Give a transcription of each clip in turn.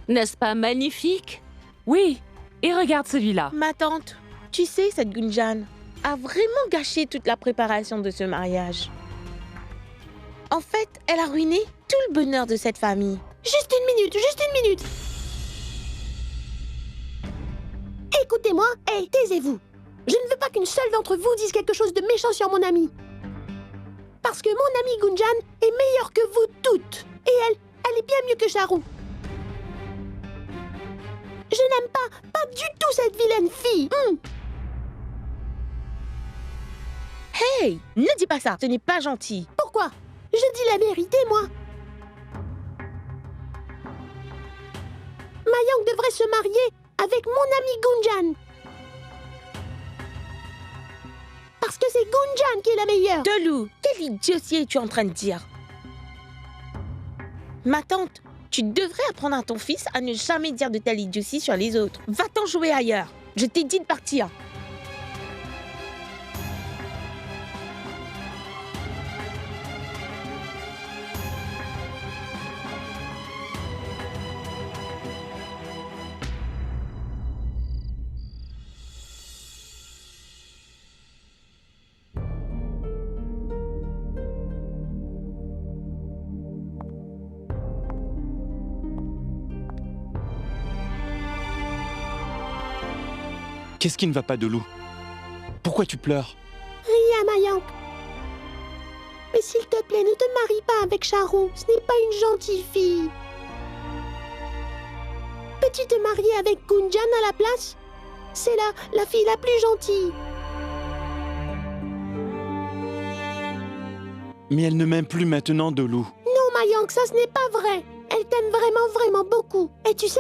N'est-ce pas magnifique? Oui, et regarde celui-là. Ma tante, tu sais, cette Gunjan a vraiment gâché toute la préparation de ce mariage. En fait, elle a ruiné tout le bonheur de cette famille. Juste une minute. Écoutez-moi, et taisez-vous. Je ne veux pas qu'une seule d'entre vous dise quelque chose de méchant sur mon amie. Parce que mon amie Gunjan est meilleure que vous toutes. Et elle est bien mieux que Charu. Je n'aime pas du tout cette vilaine fille. Hey, ne dis pas ça, ce n'est pas gentil. Pourquoi? Je dis la vérité, moi. Mayang devrait se marier avec mon amie Gunjan. Parce que c'est Gunjan qui est la meilleure. Delou, quelle idiotie es-tu en train de dire? Ma tante, tu devrais apprendre à ton fils à ne jamais dire de telles idioties sur les autres. Va-t'en jouer ailleurs. Je t'ai dit de partir. Qu'est-ce qui ne va pas, Delou? Pourquoi tu pleures? Rien, Mayang. Mais s'il te plaît, ne te marie pas avec Charu. Ce n'est pas une gentille fille. Peux-tu te marier avec Gunjan à la place? C'est la fille la plus gentille. Mais elle ne m'aime plus maintenant, Delou. Non, Mayang, ça ce n'est pas vrai. Elle t'aime vraiment beaucoup. Et tu sais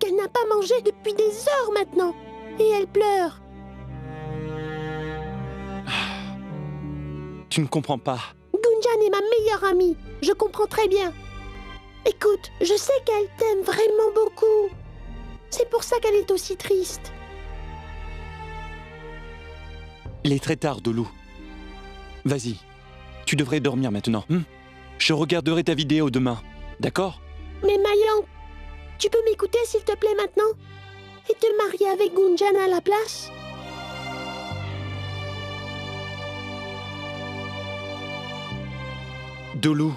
qu'elle n'a pas mangé depuis des heures maintenant. Et elle pleure. Tu ne comprends pas. Gunjan est ma meilleure amie. Je comprends très bien. Écoute, je sais qu'elle t'aime vraiment beaucoup. C'est pour ça qu'elle est aussi triste. Il est très tard, Delou. Vas-y, tu devrais dormir maintenant. Je regarderai ta vidéo demain, d'accord? Mais Mayang, tu peux m'écouter s'il te plaît maintenant? Et te marier avec Gunjan à la place? Delou.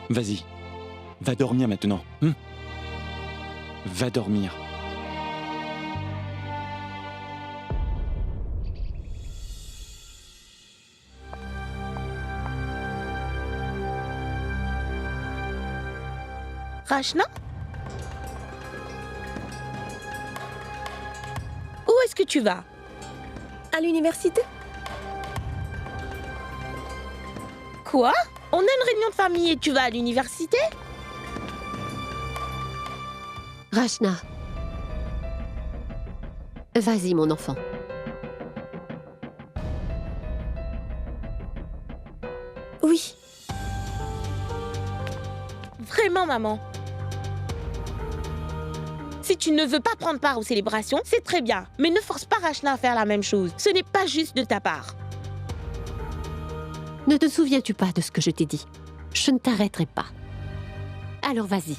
Vas-y, va dormir maintenant. Va dormir. Rachna? Où est-ce que tu vas? À l'université? Quoi? On a une réunion de famille et tu vas à l'université? Rachna. Vas-y, mon enfant. Oui. Vraiment, maman? Si tu ne veux pas prendre part aux célébrations, c'est très bien. Mais ne force pas Rachna à faire la même chose. Ce n'est pas juste de ta part. Ne te souviens-tu pas de ce que je t'ai dit? Je ne t'arrêterai pas. Alors vas-y.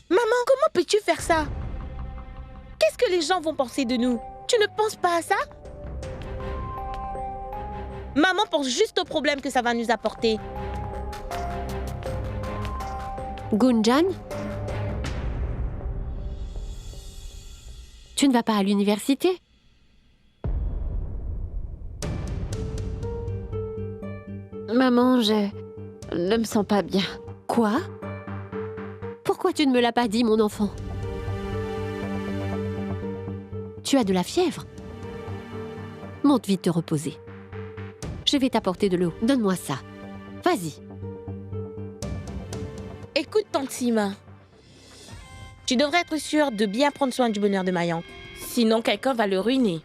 Maman, comment peux-tu faire ça? Qu'est-ce que les gens vont penser de nous? Tu ne penses pas à ça? Maman pense juste au problème que ça va nous apporter. Gunjan? Tu ne vas pas à l'université? Maman, je ne me sens pas bien. Quoi? Pourquoi tu ne me l'as pas dit, mon enfant? Tu as de la fièvre? Monte vite te reposer. Je vais t'apporter de l'eau. Donne-moi ça. Vas-y. Écoute, tante Sima. Tu devrais être sûre de bien prendre soin du bonheur de Mayang. Sinon, quelqu'un va le ruiner.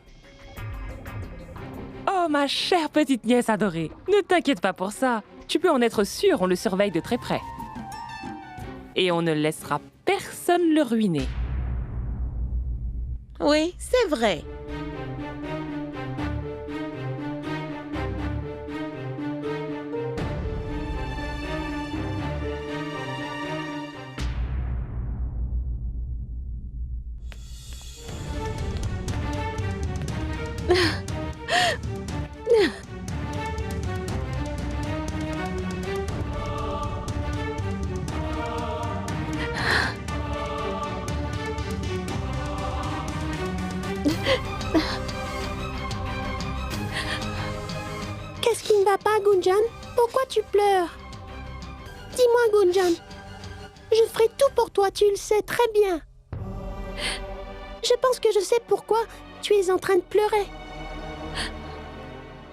Oh, ma chère petite nièce adorée. Ne t'inquiète pas pour ça. Tu peux en être sûre, on le surveille de très près. Et on ne laissera personne le ruiner. Oui, c'est vrai. Qu'est-ce qui ne va pas, Gunjan? Pourquoi tu pleures? Dis-moi, Gunjan. Je ferai tout pour toi, tu le sais très bien. Je pense que je sais pourquoi tu es en train de pleurer.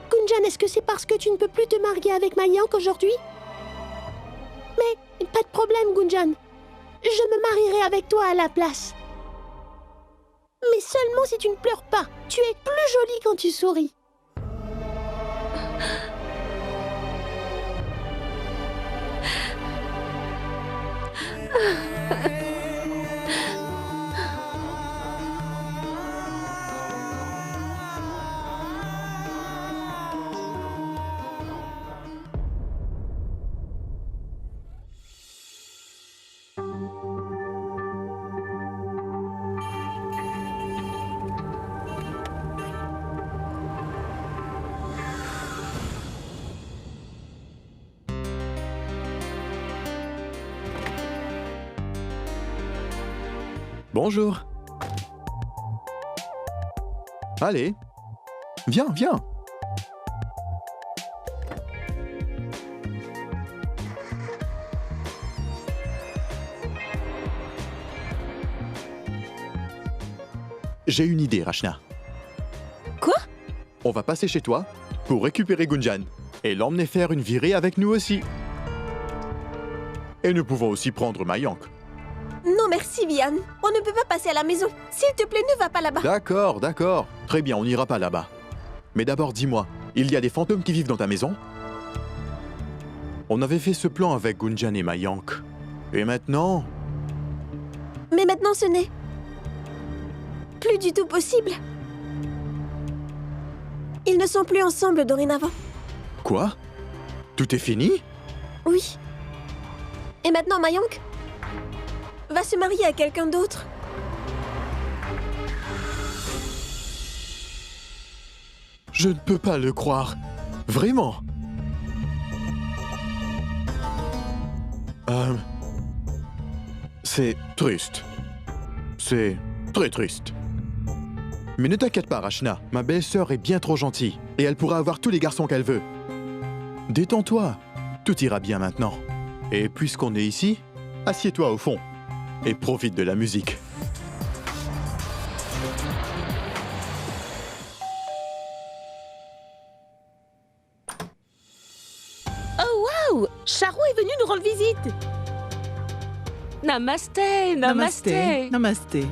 Gunjan, est-ce que c'est parce que tu ne peux plus te marier avec Mayank aujourd'hui? Mais pas de problème, Gunjan. Je me marierai avec toi à la place. Mais seulement si tu ne pleures pas. Tu es plus jolie quand tu souris. Bonjour. Allez, viens, viens. J'ai une idée, Rachna. Quoi? On va passer chez toi pour récupérer Gunjan et l'emmener faire une virée avec nous aussi. Et nous pouvons aussi prendre Mayank. Non merci, Vian. On ne peut pas passer à la maison. S'il te plaît, ne va pas là-bas. D'accord, d'accord. Très bien, on n'ira pas là-bas. Mais d'abord, dis-moi, il y a des fantômes qui vivent dans ta maison? On avait fait ce plan avec Gunjan et Mayank. Et maintenant... Mais maintenant, ce n'est plus du tout possible. Ils ne sont plus ensemble dorénavant. Quoi? Tout est fini? Oui. Et maintenant, Mayank va se marier à quelqu'un d'autre. Je ne peux pas le croire. Vraiment. C'est triste. C'est très triste. Mais ne t'inquiète pas, Rachna. Ma belle-sœur est bien trop gentille. Et elle pourra avoir tous les garçons qu'elle veut. Détends-toi. Tout ira bien maintenant. Et puisqu'on est ici, assieds-toi au fond. Et profite de la musique. Waouh! Charou est venu nous rendre visite. Namasté, namasté. Namasté.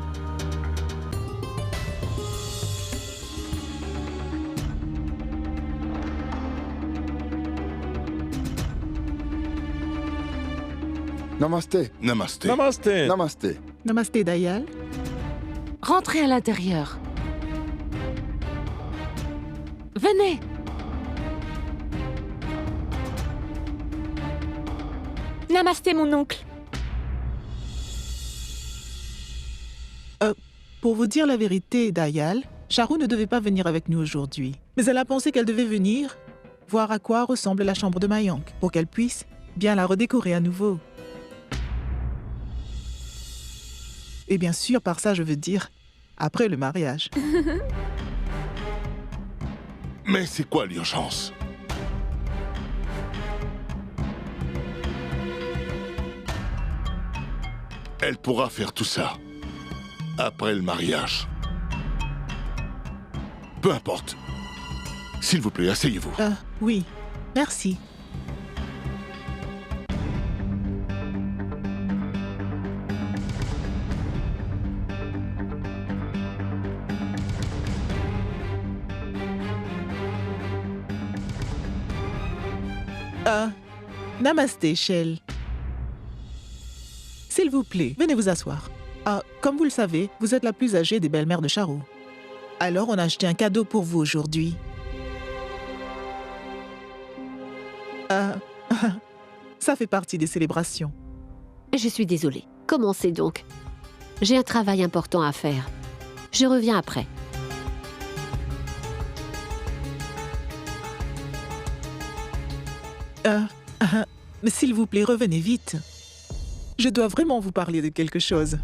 Namasté. Namasté. Namasté. Namasté. Namasté, Dayal. Rentrez à l'intérieur. Venez. Namasté, mon oncle. Pour vous dire la vérité, Dayal, Charou ne devait pas venir avec nous aujourd'hui. Mais elle a pensé qu'elle devait venir voir à quoi ressemble la chambre de Mayank pour qu'elle puisse bien la redécorer à nouveau. Et bien sûr, par ça, je veux dire, après le mariage. Mais c'est quoi l'urgence? Elle pourra faire tout ça après le mariage. Peu importe. S'il vous plaît, asseyez-vous. Oui, merci. Namasté, Shell. S'il vous plaît, venez vous asseoir. Comme vous le savez, vous êtes la plus âgée des belles-mères de Charou. Alors, on a acheté un cadeau pour vous aujourd'hui. Ça fait partie des célébrations. Je suis désolée. Commencez donc. J'ai un travail important à faire. Je reviens après. Mais s'il vous plaît, revenez vite. Je dois vraiment vous parler de quelque chose.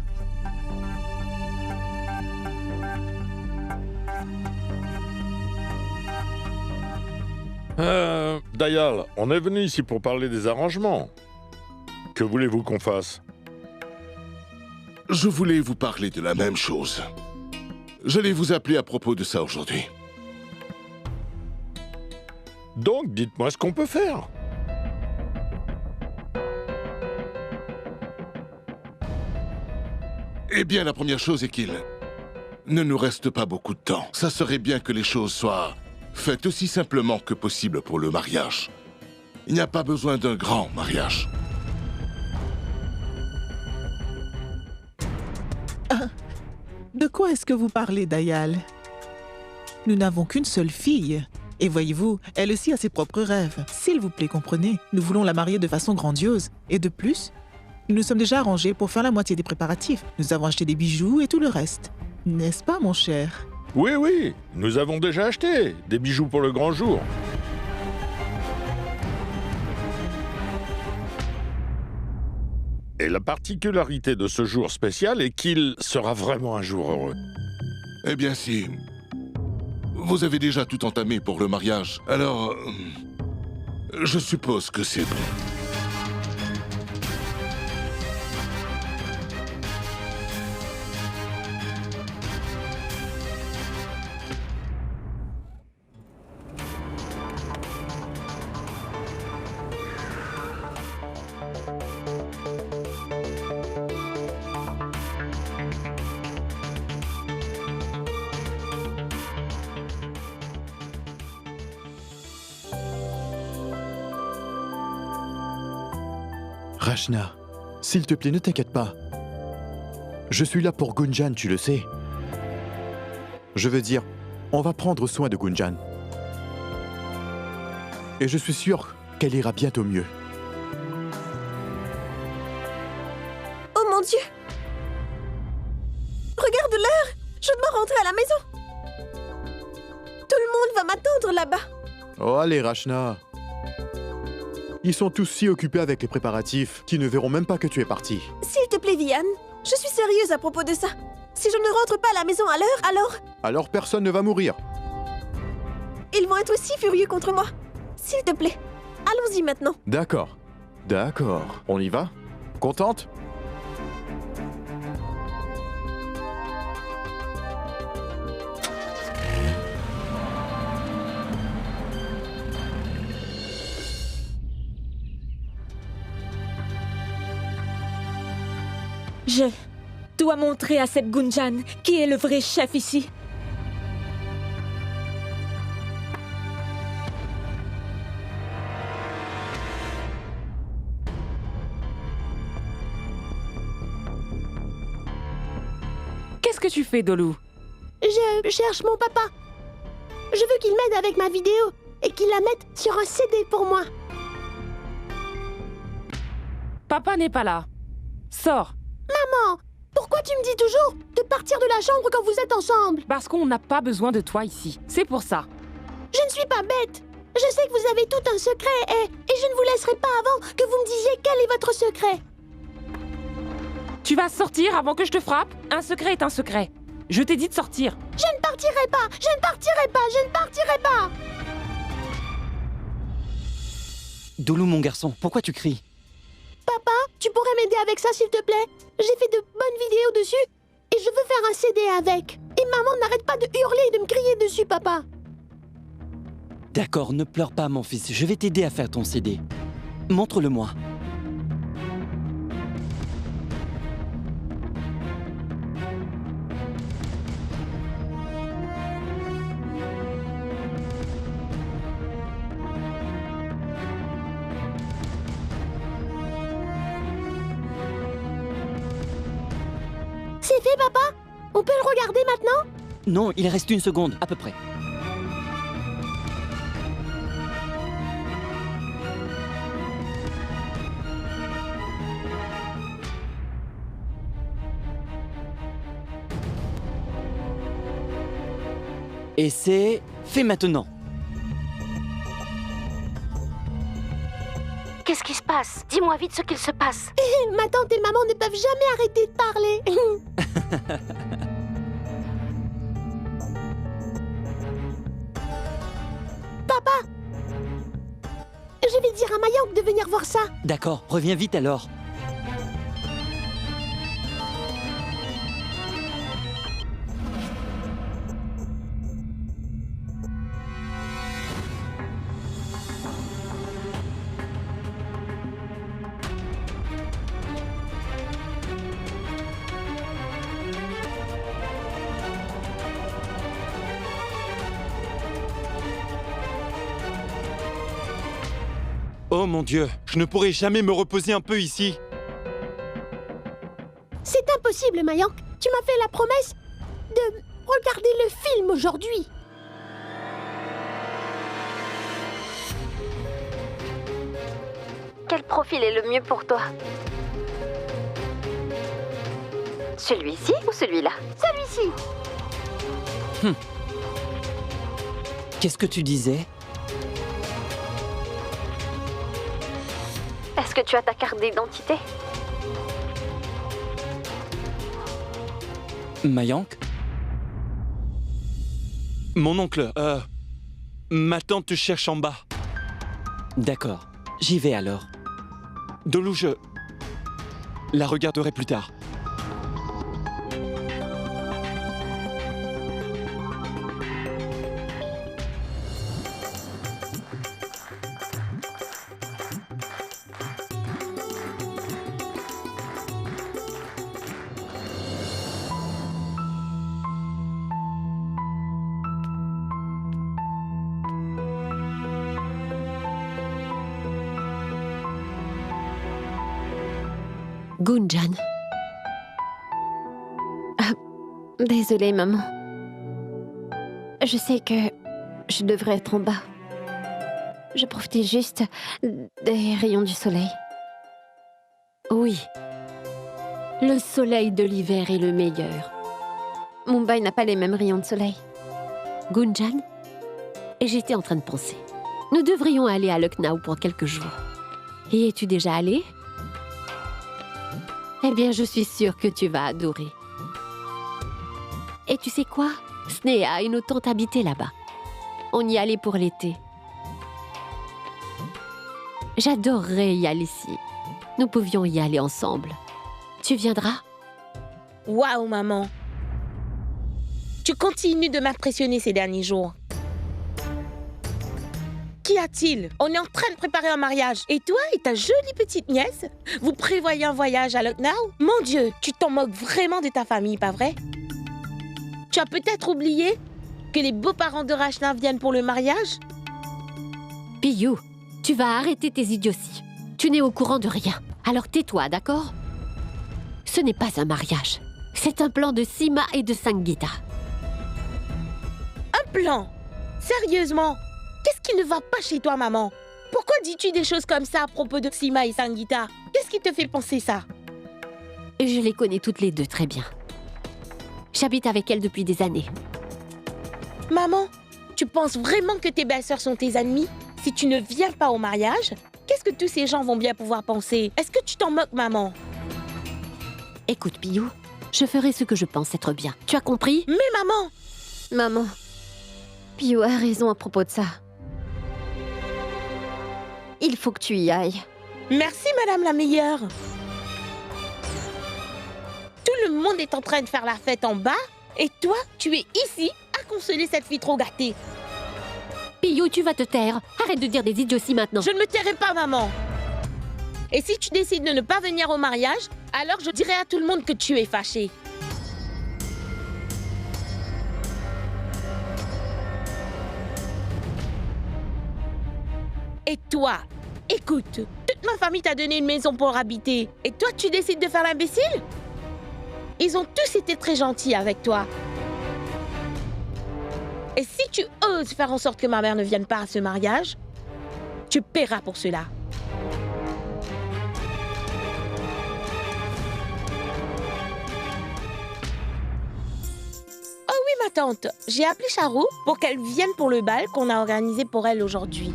Dayal, on est venu ici pour parler des arrangements. Que voulez-vous qu'on fasse? Je voulais vous parler de la même chose. J'allais vous appeler à propos de ça aujourd'hui. Donc, dites-moi ce qu'on peut faire. Eh bien, la première chose est qu'il ne nous reste pas beaucoup de temps. Ça serait bien que les choses soient faites aussi simplement que possible pour le mariage. Il n'y a pas besoin d'un grand mariage. De quoi est-ce que vous parlez, Dayal? Nous n'avons qu'une seule fille. Et voyez-vous, elle aussi a ses propres rêves. S'il vous plaît, comprenez, nous voulons la marier de façon grandiose. Et de plus, nous nous sommes déjà arrangés pour faire la moitié des préparatifs. Nous avons acheté des bijoux et tout le reste. N'est-ce pas, mon cher? Oui, oui, nous avons déjà acheté des bijoux pour le grand jour. Et la particularité de ce jour spécial est qu'il sera vraiment un jour heureux. Eh bien, si vous avez déjà tout entamé pour le mariage, alors je suppose que c'est bon. Rachna, s'il te plaît, ne t'inquiète pas. Je suis là pour Gunjan, tu le sais. Je veux dire, on va prendre soin de Gunjan. Et je suis sûr qu'elle ira bientôt mieux. Oh mon Dieu! Regarde l'heure! Je dois rentrer à la maison! Tout le monde va m'attendre là-bas! Oh, allez, Rachna. Ils sont tous si occupés avec les préparatifs qu'ils ne verront même pas que tu es parti. S'il te plaît, Vian, je suis sérieuse à propos de ça. Si je ne rentre pas à la maison à l'heure, alors... Alors personne ne va mourir. Ils vont être aussi furieux contre moi. S'il te plaît, allons-y maintenant. D'accord. D'accord. On y va? Contente? Je dois montrer à cette Gunjan qui est le vrai chef ici. Qu'est-ce que tu fais, Dolou? Je cherche mon papa. Je veux qu'il m'aide avec ma vidéo et qu'il la mette sur un CD pour moi. Papa n'est pas là. Sors. Maman, pourquoi tu me dis toujours de partir de la chambre quand vous êtes ensemble? Parce qu'on n'a pas besoin de toi ici. C'est pour ça. Je ne suis pas bête. Je sais que vous avez tout un secret et je ne vous laisserai pas avant que vous me disiez quel est votre secret. Tu vas sortir avant que je te frappe? Un secret est un secret. Je t'ai dit de sortir. Je ne partirai pas. Je ne partirai pas. Je ne partirai pas. Dolou, mon garçon, pourquoi tu cries? Papa, tu pourrais m'aider avec ça, s'il te plaît? J'ai fait de bonnes vidéos dessus et je veux faire un CD avec. Et maman n'arrête pas de hurler et de me crier dessus, papa. D'accord, ne pleure pas, mon fils. Je vais t'aider à faire ton CD. Montre-le-moi. C'est fait, papa? On peut le regarder maintenant? Non, il reste une seconde, à peu près. Et c'est fait maintenant. qui se passe? Dis-moi vite ce qu'il se passe. Ma tante et maman ne peuvent jamais arrêter de parler. Papa, je vais dire à Mayank de venir voir ça. D'accord, reviens vite alors. Oh mon Dieu, je ne pourrai jamais me reposer un peu ici. C'est impossible, Mayank. Tu m'as fait la promesse de regarder le film aujourd'hui. Quel profil est le mieux pour toi? Celui-ci ou celui-là? Celui-ci. Qu'est-ce que tu disais? Est-ce que tu as ta carte d'identité? Mayank? Mon oncle, ma tante te cherche en bas. D'accord, j'y vais alors. Dolou, je la regarderai plus tard. Gunjan. Désolée, maman. Je sais que je devrais être en bas. Je profitais juste des rayons du soleil. Oui. Le soleil de l'hiver est le meilleur. Mumbai n'a pas les mêmes rayons de soleil. Gunjan, et j'étais en train de penser. Nous devrions aller à Lucknow pour quelques jours. Y es-tu déjà allé? Eh bien, je suis sûre que tu vas adorer. Et tu sais quoi? Sneha et nos tantes habitaient là-bas. On y allait pour l'été. J'adorerais y aller ici. Nous pouvions y aller ensemble. Tu viendras? Waouh, maman. Tu continues de m'impressionner ces derniers jours. Qu'y a-t-il? On est en train de préparer un mariage. Et toi et ta jolie petite nièce, vous prévoyez un voyage à Lucknow? Mon Dieu, tu t'en moques vraiment de ta famille, pas vrai? Tu as peut-être oublié que les beaux-parents de Rachna viennent pour le mariage? Piyu, tu vas arrêter tes idioties. Tu n'es au courant de rien. Alors tais-toi, d'accord? Ce n'est pas un mariage. C'est un plan de Sima et de Sangeeta. Un plan? Sérieusement? Qu'est-ce qui ne va pas chez toi, maman? Pourquoi dis-tu des choses comme ça à propos de Sima et Sangeeta? Qu'est-ce qui te fait penser ça? Je les connais toutes les deux très bien. J'habite avec elles depuis des années. Maman, tu penses vraiment que tes belles-sœurs sont tes ennemies? Si tu ne viens pas au mariage, qu'est-ce que tous ces gens vont bien pouvoir penser? Est-ce que tu t'en moques, maman? Écoute, Piyu, je ferai ce que je pense être bien. Tu as compris? Mais maman! Maman, Piyu a raison à propos de ça. Il faut que tu y ailles. Merci, madame la meilleure. Tout le monde est en train de faire la fête en bas, et toi, tu es ici à consoler cette fille trop gâtée. Piyu, tu vas te taire. Arrête de dire des idioties maintenant. Je ne me tairai pas, maman. Et si tu décides de ne pas venir au mariage, alors je dirai à tout le monde que tu es fâchée. Et toi, écoute, toute ma famille t'a donné une maison pour habiter. Et toi, tu décides de faire l'imbécile? Ils ont tous été très gentils avec toi. Et si tu oses faire en sorte que ma mère ne vienne pas à ce mariage, tu paieras pour cela. Oh oui, ma tante, j'ai appelé Charou pour qu'elle vienne pour le bal qu'on a organisé pour elle aujourd'hui.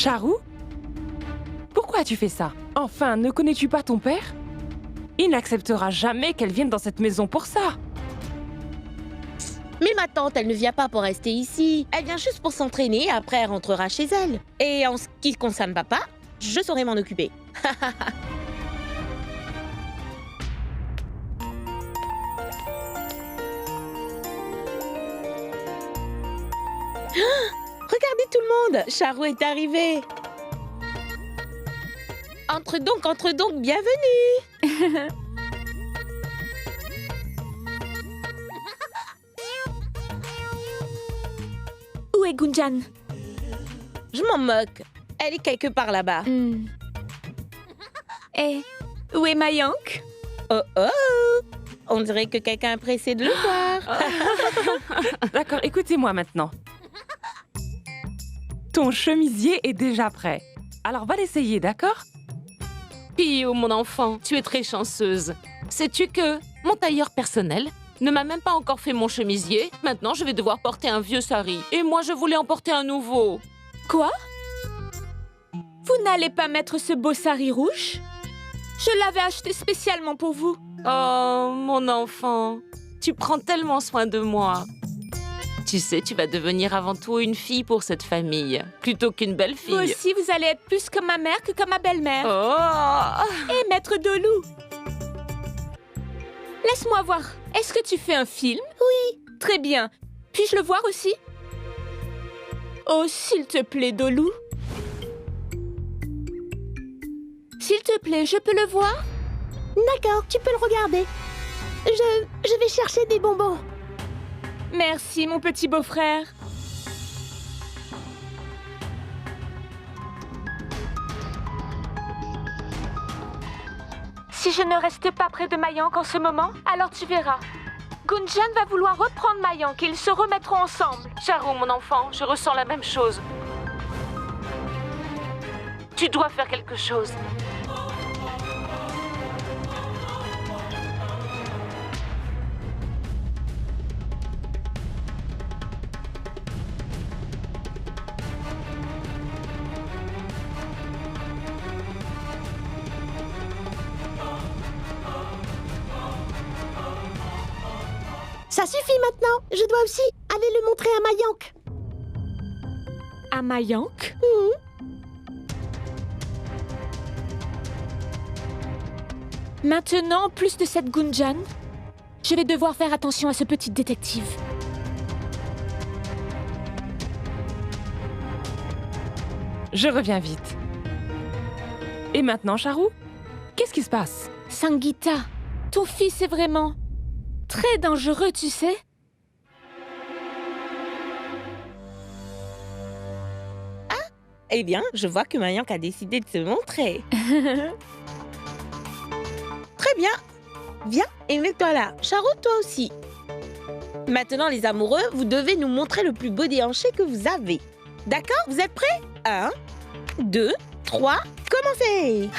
Charou? Pourquoi as-tu fait ça? Enfin, ne connais-tu pas ton père? Il n'acceptera jamais qu'elle vienne dans cette maison pour ça. Mais ma tante, elle ne vient pas pour rester ici. Elle vient juste pour s'entraîner et après elle rentrera chez elle. Et en ce qui concerne papa, je saurai m'en occuper. Regardez tout le monde, Charou est arrivé. Entre donc, bienvenue. Où est Gunjan? Je m'en moque. Elle est quelque part là-bas. Et où est Mayank? Oh oh! On dirait que quelqu'un est pressé de le voir. D'accord, écoutez-moi maintenant. Ton chemisier est déjà prêt. Alors va l'essayer, d'accord? Pio, mon enfant, tu es très chanceuse. Sais-tu que mon tailleur personnel ne m'a même pas encore fait mon chemisier? Maintenant, je vais devoir porter un vieux sari. Et moi, je voulais en porter un nouveau. Quoi? Vous n'allez pas mettre ce beau sari rouge? Je l'avais acheté spécialement pour vous. Oh, mon enfant, tu prends tellement soin de moi. Tu sais, tu vas devenir avant tout une fille pour cette famille, plutôt qu'une belle fille. Vous aussi, vous allez être plus comme ma mère que comme ma belle-mère. Oh! Et maître Dolou. Laisse-moi voir. Est-ce que tu fais un film? Oui. Très bien. Puis-je le voir aussi? Oh, s'il te plaît, Dolou. S'il te plaît, je peux le voir? D'accord, tu peux le regarder. Je vais chercher des bonbons. Merci, mon petit beau-frère. Si je ne reste pas près de Mayank en ce moment, alors tu verras. Gunjan va vouloir reprendre Mayank et ils se remettront ensemble. Charou, mon enfant, je ressens la même chose. Tu dois faire quelque chose. Ça suffit maintenant. Je dois aussi aller le montrer à Mayank. À Mayank? Maintenant, en plus de cette Gunjan, je vais devoir faire attention à ce petit détective. Je reviens vite. Et maintenant, Charou? Qu'est-ce qui se passe? Sangeeta, ton fils est vraiment très dangereux, tu sais. Eh bien, je vois que Mayank a décidé de se montrer. Très bien. Viens et mets-toi là. Charou, toi aussi. Maintenant, les amoureux, vous devez nous montrer le plus beau déhanché que vous avez. D'accord? Vous êtes prêts? 1, 2, 3, commencez!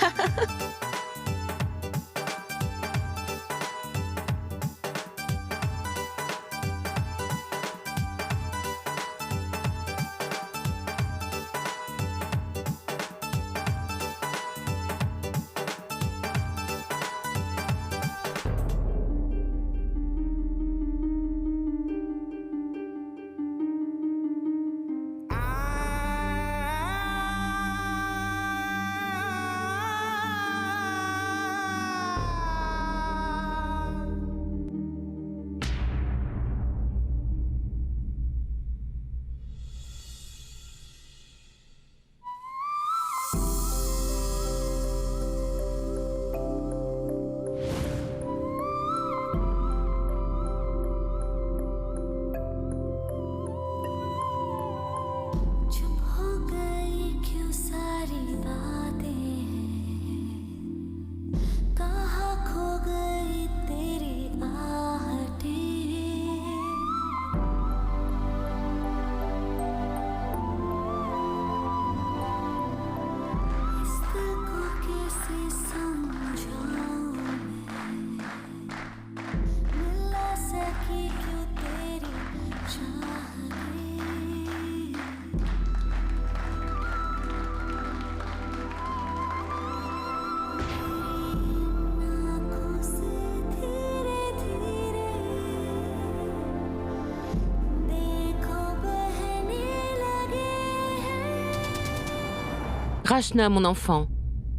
Rachna, mon enfant,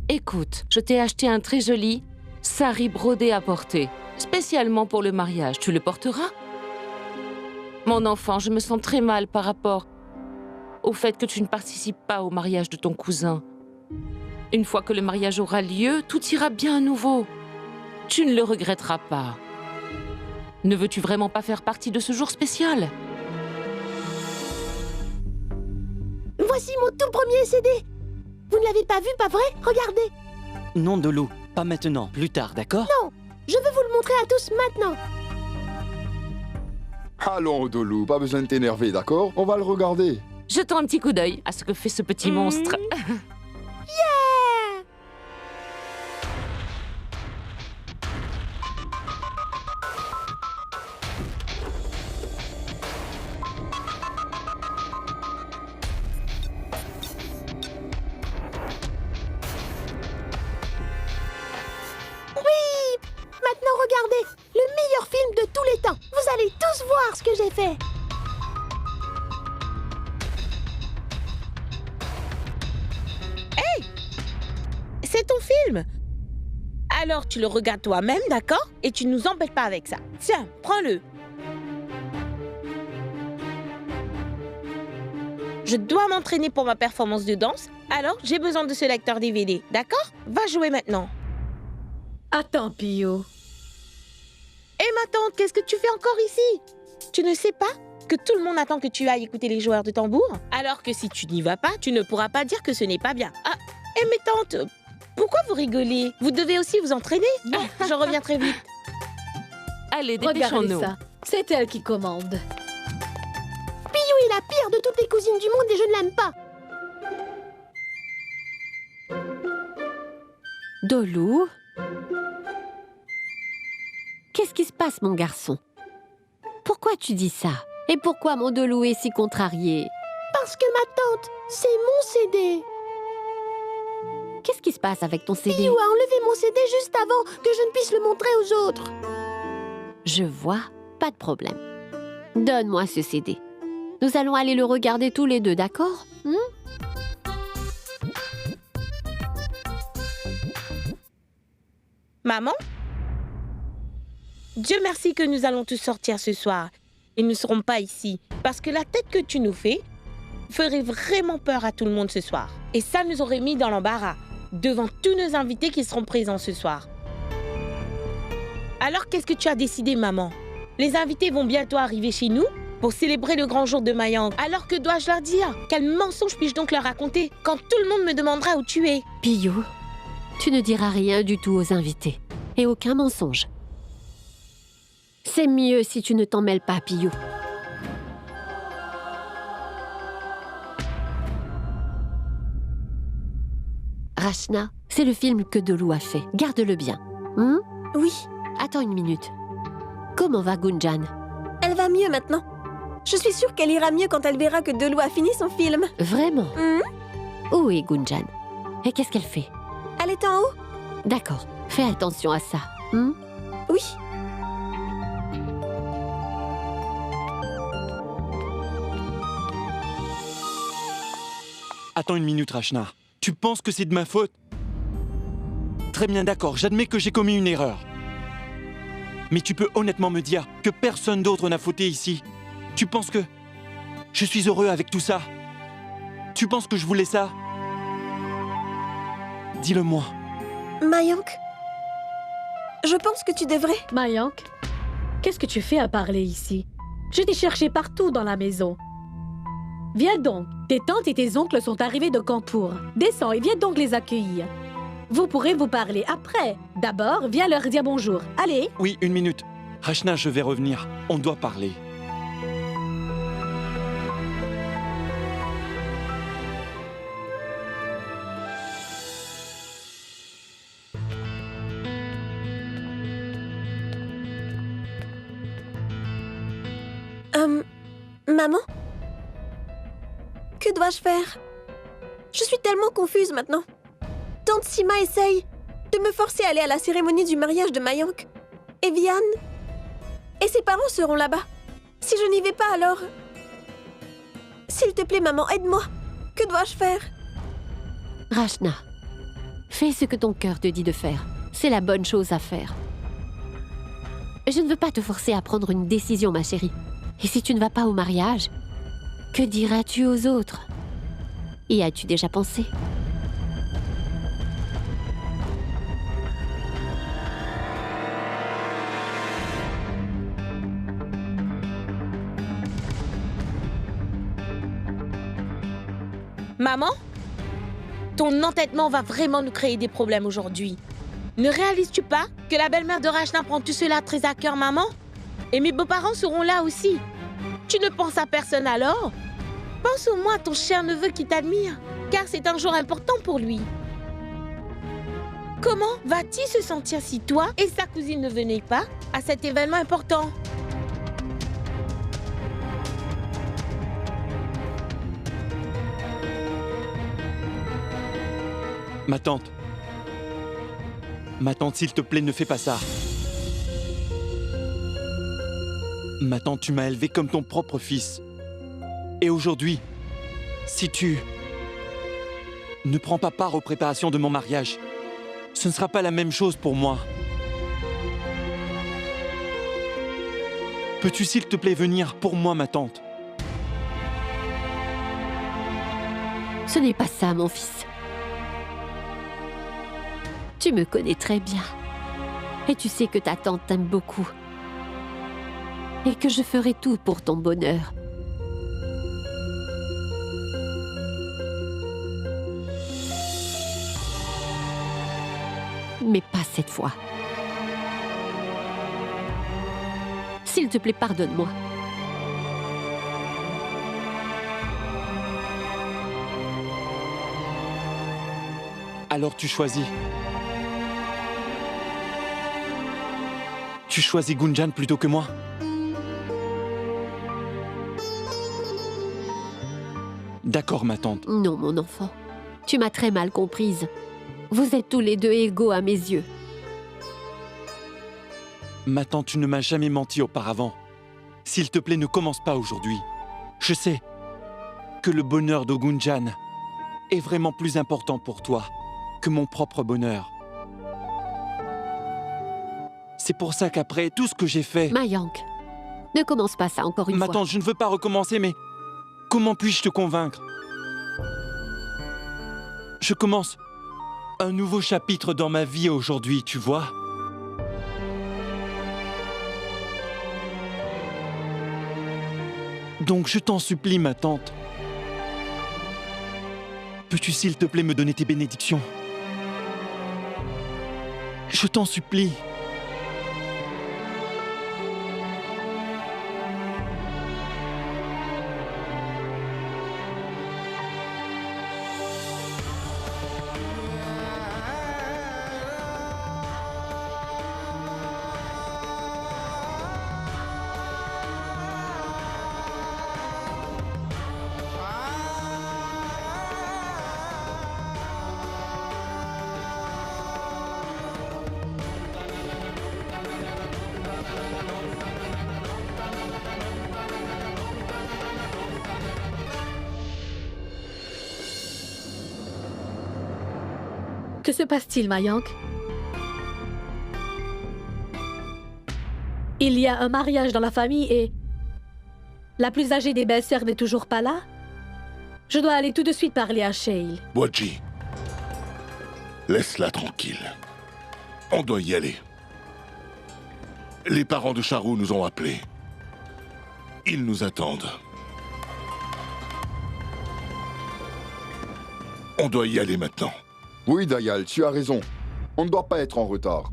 écoute, je t'ai acheté un très joli sari brodé à porter, spécialement pour le mariage. Tu le porteras? Mon enfant, je me sens très mal par rapport au fait que tu ne participes pas au mariage de ton cousin. Une fois que le mariage aura lieu, tout ira bien à nouveau. Tu ne le regretteras pas. Ne veux-tu vraiment pas faire partie de ce jour spécial? Voici mon tout premier CD. Vous ne l'avez pas vu, pas vrai? Regardez. Non, Dolou, pas maintenant, plus tard, d'accord? Non, je veux vous le montrer à tous maintenant. Allons, Dolou, pas besoin de t'énerver, d'accord? On va le regarder. Jetons un petit coup d'œil à ce que fait ce petit monstre. Yeah! Oui! Maintenant, regardez! Le meilleur film de tous les temps! Vous allez tous voir ce que j'ai fait! C'est ton film. Alors tu le regardes toi-même, d'accord? Et tu nous embêtes pas avec ça. Tiens, prends-le. Je dois m'entraîner pour ma performance de danse, alors j'ai besoin de ce lecteur DVD, d'accord? Va jouer maintenant. Attends, Pio. Et ma tante, qu'est-ce que tu fais encore ici? Tu ne sais pas que tout le monde attend que tu ailles écouter les joueurs de tambour? Alors que si tu n'y vas pas, tu ne pourras pas dire que ce n'est pas bien. Ah, et mes tantes, pourquoi vous rigolez? Vous devez aussi vous entraîner. Bon, je reviens très vite. Allez, Regardez dépêchons-nous. ça. C'est elle qui commande. Pio est la pire de toutes les cousines du monde et je ne l'aime pas. Dolou? Qu'est-ce qui se passe, mon garçon? Pourquoi tu dis ça? Et pourquoi mon Dolou est si contrarié? Parce que ma tante, c'est mon CD. Qu'est-ce qui se passe avec ton CD? Pio a enlevé mon CD juste avant que je ne puisse le montrer aux autres. Je vois, pas de problème. Donne-moi ce CD. Nous allons aller le regarder tous les deux, d'accord? Maman? Dieu merci que nous allons tous sortir ce soir. Et nous ne serons pas ici. Parce que la tête que tu nous fais ferait vraiment peur à tout le monde ce soir. Et ça nous aurait mis dans l'embarras, devant tous nos invités qui seront présents ce soir. Alors qu'est-ce que tu as décidé, maman? Les invités vont bientôt arriver chez nous pour célébrer le grand jour de Mayang. Alors que dois-je leur dire? Quel mensonge puis-je donc leur raconter quand tout le monde me demandera où tu es? Pio, tu ne diras rien du tout aux invités. Et aucun mensonge. C'est mieux si tu ne t'en mêles pas, Pio. Rachna, c'est le film que Dolou a fait. Garde-le bien. Oui. Attends une minute. Comment va Gunjan? Elle va mieux maintenant. Je suis sûre qu'elle ira mieux quand elle verra que Dolou a fini son film. Vraiment? Où est Gunjan? Et qu'est-ce qu'elle fait? Elle est en haut. D'accord. Fais attention à ça. Oui. Attends une minute, Rachna. Tu penses que c'est de ma faute? Très bien, d'accord, j'admets que j'ai commis une erreur. Mais tu peux honnêtement me dire que personne d'autre n'a fauté ici. Tu penses que je suis heureux avec tout ça? Tu penses que je voulais ça? Dis-le-moi. Mayank, je pense que tu devrais... Mayank, qu'est-ce que tu fais à parler ici? Je t'ai cherché partout dans la maison. Viens donc, tes tantes et tes oncles sont arrivés de Kanpur. Descends et viens donc les accueillir. Vous pourrez vous parler après. D'abord, viens leur dire bonjour. Allez. Oui, une minute. Rachna, je vais revenir. On doit parler. Maman? Que dois-je faire? Je suis tellement confuse maintenant. Tante Sima essaye de me forcer à aller à la cérémonie du mariage de Mayank. Et Vian. Et ses parents seront là-bas. Si je n'y vais pas, alors... S'il te plaît, maman, aide-moi. Que dois-je faire? Rachna, fais ce que ton cœur te dit de faire. C'est la bonne chose à faire. Je ne veux pas te forcer à prendre une décision, ma chérie. Et si tu ne vas pas au mariage, que diras-tu aux autres? Y as-tu déjà pensé? Maman? Ton entêtement va vraiment nous créer des problèmes aujourd'hui. Ne réalises-tu pas que la belle-mère de Rachna prend tout cela très à cœur, maman? Et mes beaux-parents seront là aussi. Tu ne penses à personne alors? Pense au moins à ton cher neveu qui t'admire, car c'est un jour important pour lui. Comment va-t-il se sentir si toi et sa cousine ne venez pas à cet événement important? Ma tante, s'il te plaît, ne fais pas ça. Ma tante, tu m'as élevé comme ton propre fils. Et aujourd'hui, si tu ne prends pas part aux préparations de mon mariage, ce ne sera pas la même chose pour moi. Peux-tu, s'il te plaît, venir pour moi, ma tante? Ce n'est pas ça, mon fils. Tu me connais très bien. Et tu sais que ta tante t'aime beaucoup. Et que je ferai tout pour ton bonheur. Mais pas cette fois. S'il te plaît, pardonne-moi. Alors tu choisis. Tu choisis Gunjan plutôt que moi? D'accord, ma tante. Non, mon enfant. Tu m'as très mal comprise. Vous êtes tous les deux égaux à mes yeux. Ma tante, tu ne m'as jamais menti auparavant. S'il te plaît, ne commence pas aujourd'hui. Je sais que le bonheur de Gunjan est vraiment plus important pour toi que mon propre bonheur. C'est pour ça qu'après tout ce que j'ai fait... Mayank, ne commence pas ça encore une fois. Ma tante, je ne veux pas recommencer, mais comment puis-je te convaincre? Je commence un nouveau chapitre dans ma vie aujourd'hui, tu vois? Donc je t'en supplie, ma tante. Peux-tu s'il te plaît me donner tes bénédictions? Je t'en supplie. Que se passe-t-il, Mayank? Il y a un mariage dans la famille et... la plus âgée des belles-sœurs n'est toujours pas là? Je dois aller tout de suite parler à Shail. Bwadji, laisse-la tranquille. On doit y aller. Les parents de Charou nous ont appelés. Ils nous attendent. On doit y aller maintenant. Oui, Dayal, tu as raison. On ne doit pas être en retard.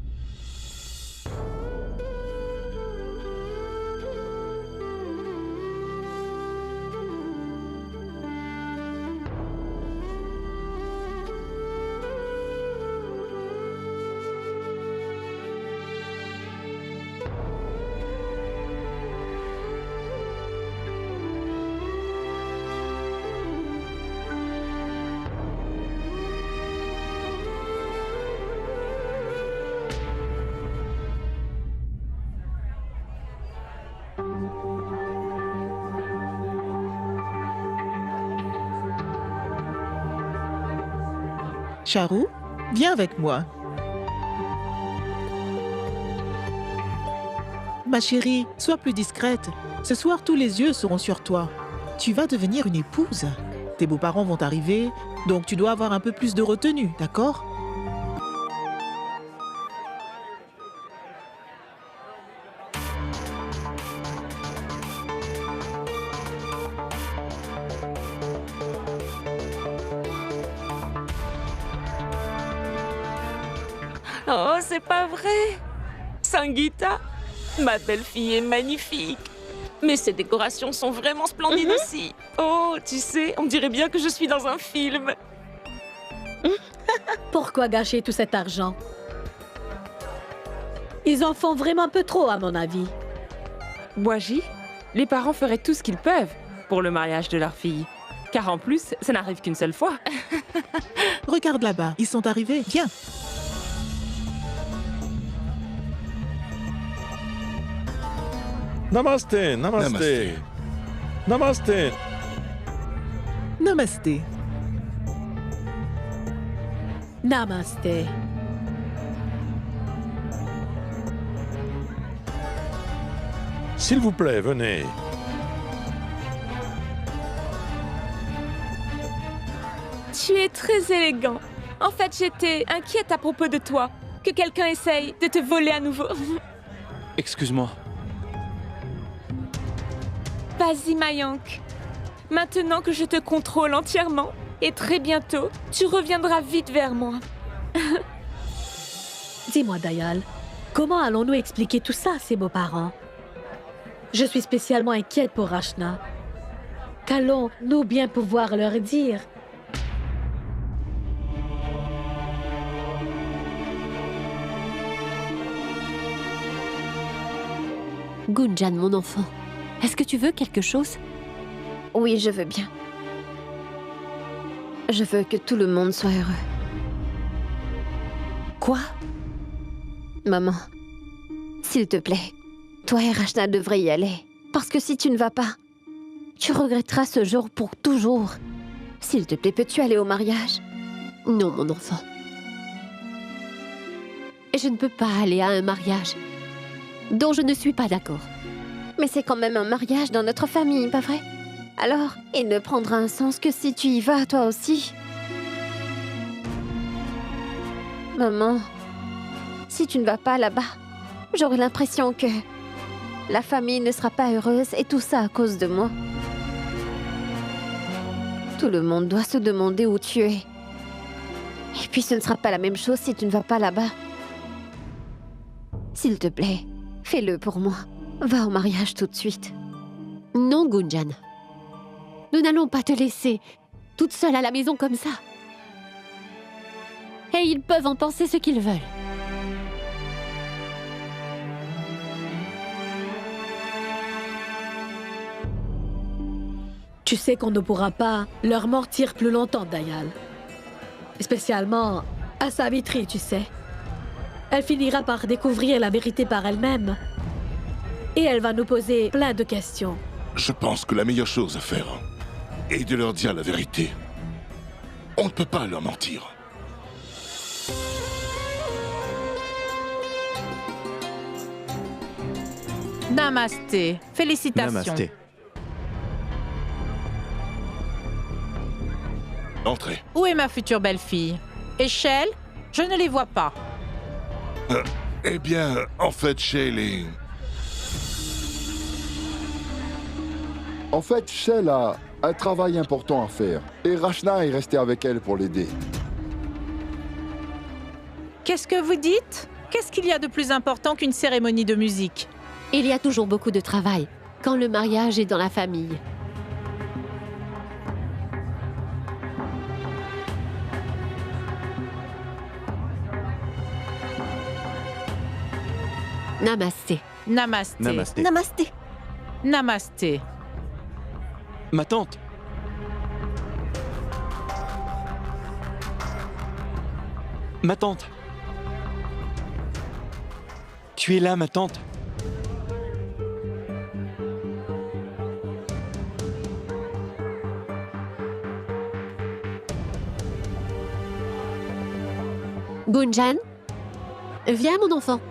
Charu, viens avec moi. Ma chérie, sois plus discrète. Ce soir, tous les yeux seront sur toi. Tu vas devenir une épouse. Tes beaux-parents vont arriver, donc tu dois avoir un peu plus de retenue, d'accord? Oh, c'est pas vrai! Sangeeta, ma belle-fille est magnifique. Mais ces décorations sont vraiment splendides aussi. Oh, tu sais, on dirait bien que je suis dans un film. Pourquoi gâcher tout cet argent? Ils en font vraiment un peu trop, à mon avis. Boiji, les parents feraient tout ce qu'ils peuvent pour le mariage de leur fille. Car en plus, ça n'arrive qu'une seule fois. Regarde là-bas, ils sont arrivés. Viens. Namasté, namasté. Namasté. Namasté. Namasté. S'il vous plaît, venez. Tu es très élégant. En fait, j'étais inquiète à propos de toi. Que quelqu'un essaye de te voler à nouveau. Excuse-moi. Vas-y, Mayank. Maintenant que je te contrôle entièrement, et très bientôt, tu reviendras vite vers moi. Dis-moi, Dayal, comment allons-nous expliquer tout ça à ses beaux-parents? Je suis spécialement inquiète pour Rachna. Qu'allons-nous bien pouvoir leur dire? Gunjan, mon enfant, est-ce que tu veux quelque chose? Oui, je veux bien. Je veux que tout le monde soit heureux. Quoi? Maman, s'il te plaît, toi et Rachna devraient y aller. Parce que si tu ne vas pas, tu regretteras ce jour pour toujours. S'il te plaît, peux-tu aller au mariage? Non, mon enfant. Je ne peux pas aller à un mariage dont je ne suis pas d'accord. Mais c'est quand même un mariage dans notre famille, pas vrai? Alors, il ne prendra un sens que si tu y vas, toi aussi. Maman, si tu ne vas pas là-bas, j'aurai l'impression que la famille ne sera pas heureuse et tout ça à cause de moi. Tout le monde doit se demander où tu es. Et puis ce ne sera pas la même chose si tu ne vas pas là-bas. S'il te plaît, fais-le pour moi. Va au mariage tout de suite. Non, Gunjan. Nous n'allons pas te laisser toute seule à la maison comme ça. Et ils peuvent en penser ce qu'ils veulent. Tu sais qu'on ne pourra pas leur mentir plus longtemps, Dayal. Spécialement à Savitri, tu sais. Elle finira par découvrir la vérité par elle-même. Et elle va nous poser plein de questions. Je pense que la meilleure chose à faire est de leur dire la vérité. On ne peut pas leur mentir. Namasté. Félicitations. Namasté. Entrez. Où est ma future belle-fille? Échelle? Je ne les vois pas. Eh bien, en fait, Shell est... En fait, Shell a un travail important à faire. Et Rachna est resté avec elle pour l'aider. Qu'est-ce que vous dites? Qu'est-ce qu'il y a de plus important qu'une cérémonie de musique? Il y a toujours beaucoup de travail quand le mariage est dans la famille. Namasté. Namasté. Namasté. Namasté. Namasté. Ma tante. Ma tante. Tu es là, ma tante. Gunjan, viens mon enfant.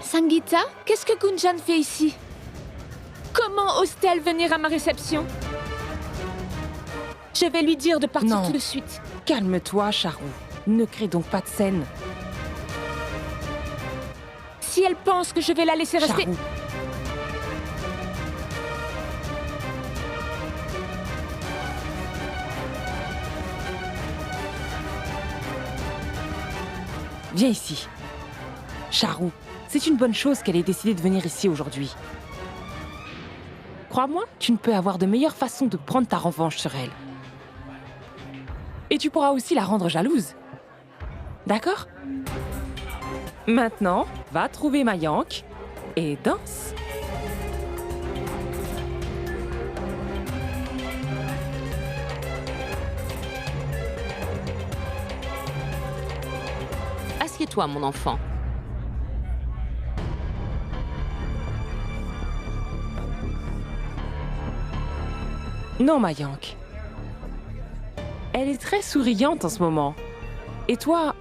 Sangeeta, qu'est-ce que Gunjan fait ici? Comment ose-t-elle venir à ma réception? Je vais lui dire de partir Non. tout de suite. Calme-toi, Charou. Ne crée donc pas de scène. Si elle pense que je vais la laisser rester... Charou. Viens ici. Charou, c'est une bonne chose qu'elle ait décidé de venir ici aujourd'hui. Crois-moi, tu ne peux avoir de meilleures façons de prendre ta revanche sur elle. Et tu pourras aussi la rendre jalouse. D'accord? Maintenant, va trouver Mayank et danse. Assieds-toi, mon enfant. Non, Mayank. Elle est très souriante en ce moment. Et toi,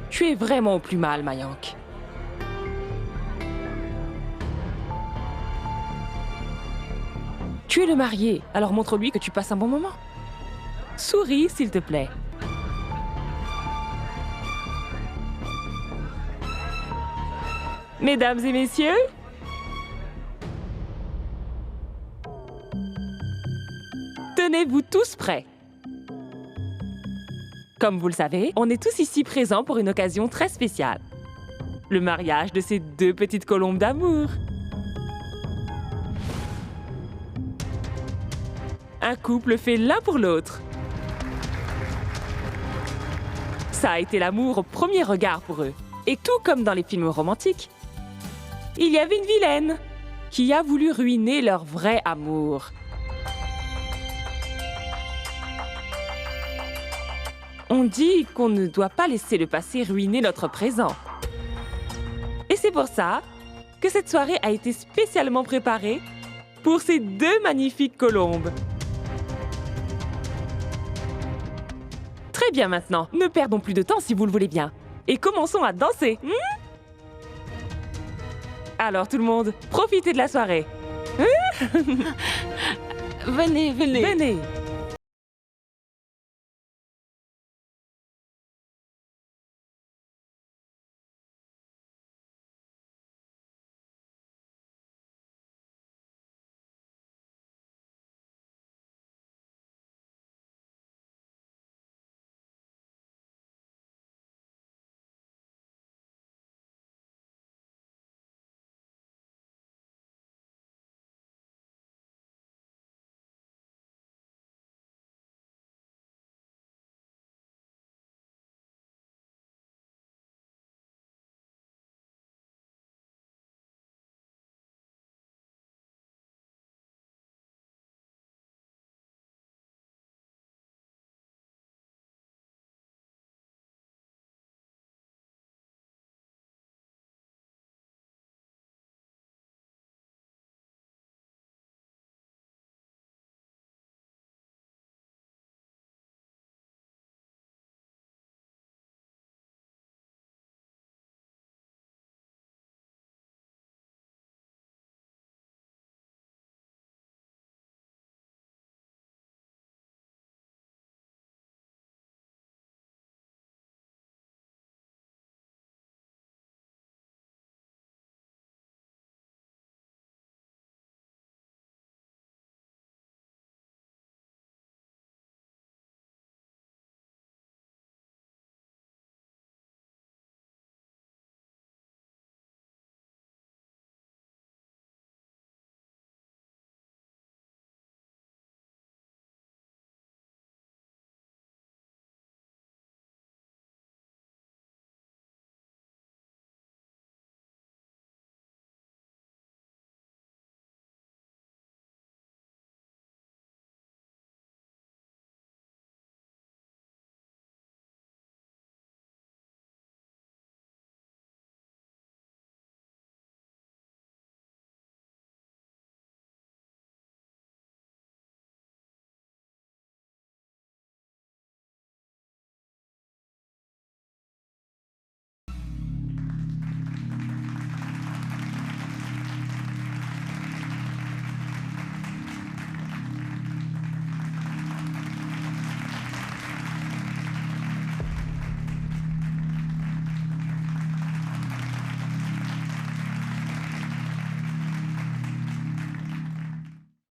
tu es vraiment au plus mal, Mayank. Tu es le marié, alors montre-lui que tu passes un bon moment. Souris, s'il te plaît. Mesdames et messieurs, tenez-vous tous prêts. Comme vous le savez, on est tous ici présents pour une occasion très spéciale. Le mariage de ces deux petites colombes d'amour. Un couple fait l'un pour l'autre. Ça a été l'amour au premier regard pour eux. Et tout comme dans les films romantiques, il y avait une vilaine qui a voulu ruiner leur vrai amour. On dit qu'on ne doit pas laisser le passé ruiner notre présent. Et c'est pour ça que cette soirée a été spécialement préparée pour ces deux magnifiques colombes. Très bien maintenant, ne perdons plus de temps si vous le voulez bien. Et commençons à danser. Alors tout le monde, profitez de la soirée. Venez, venez. Venez.